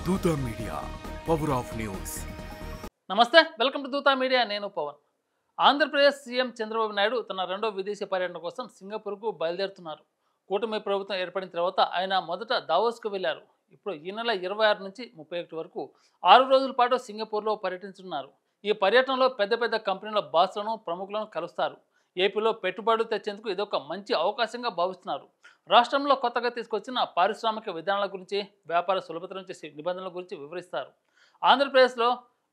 Dootha media, power of news. నమస్తే, welcome to Dootha media. నేను Pawan. Andhra Pradesh CM Chandrababu Naidu తన రెండో విదేశీ పర్యటన కోసం సింగపూర్కు బయలుదేరుతున్నారు. కూటమి ప్రభుత్వం ఏర్పడిన తర్వాత ఆయన మొదట దావోస్కు వెళ్లారు. ఇప్పుడు ఈ నెల 26 నుంచి 31 వరకు 6 రోజుల పాటు సింగపూర్లో పర్యటించనున్నారు. ఈ పర్యటనలో పెద్ద పెద్ద కంపెనీల బాస్లను, ప్రముఖులను కలుస్తారు. ఏపీలో పెట్టుబడులు తెచ్చేందుకు ఇదొక మంచి అవకాశంగా భావిస్తున్నారు. రాష్ట్రంలో కొత్తగా తీసుకొచ్చిన పారిశ్రామిక విధానాల గురించి, వ్యాపార సులభతరం చేసే నిబంధనల గురించి వివరిస్తారు. ఆంధ్రప్రదేశ్లో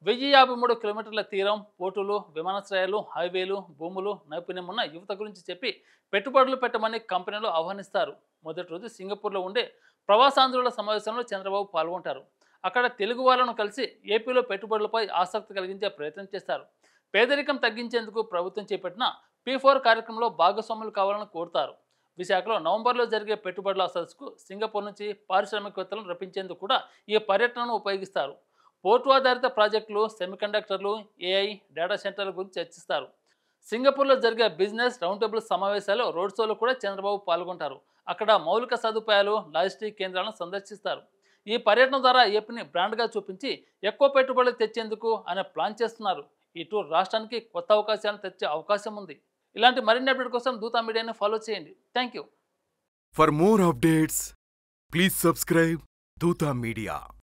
1053 కిలోమీటర్ల తీరం, పోర్టులు, విమానాశ్రయాలు, హైవేలు, భూములు, నైపుణ్యం ఉన్న యువత గురించి చెప్పి పెట్టుబడులు పెట్టమని కంపెనీలు ఆహ్వానిస్తారు. మొదటి రోజు సింగపూర్లో ఉండే ప్రవాసాంధ్రుల సమావేశంలో చంద్రబాబు పాల్గొంటారు. అక్కడ తెలుగు వాళ్ళను కలిసి ఏపీలో పెట్టుబడులపై ఆసక్తి కలిగించే ప్రయత్నం చేస్తారు. పేదరికం తగ్గించేందుకు ప్రభుత్వం చేపట్టిన P4 కార్యక్రమంలో భాగస్వాములు కావాలని కోరుతారు. విశాఖలో నవంబర్లో జరిగే పెట్టుబడుల సదస్సుకు సింగపూర్ నుంచి పారిశ్రామికవేత్తలను రప్పించేందుకు కూడా ఈ పర్యటనను ఉపయోగిస్తారు. పోర్టు ఆధారిత ప్రాజెక్టులు, సెమీకండక్టర్లు, AI, డేటా సెంటర్ల గురించి చర్చిస్తారు. సింగపూర్లో జరిగే బిజినెస్ రౌండ్ టేబుల్ సమావేశాలు, రోడ్ షోలో కూడా చంద్రబాబు పాల్గొంటారు. అక్కడ మౌలిక సదుపాయాలు, లాజిస్టిక్ కేంద్రాలను సందర్శిస్తారు. ఈ పర్యటన ద్వారా ఏపీని బ్రాండ్గా చూపించి ఎక్కువ పెట్టుబడులు తెచ్చేందుకు ఆయన ప్లాన్ చేస్తున్నారు. ఈ టూర్ రాష్ట్రానికి కొత్త అవకాశాలను తెచ్చే అవకాశం ఉంది. ఇలాంటి మరిన్ని అప్డేట్ కోసం దూతా మీడియాని ఫాలో చేయండి. Thank you. For more updates, please subscribe Dootha media.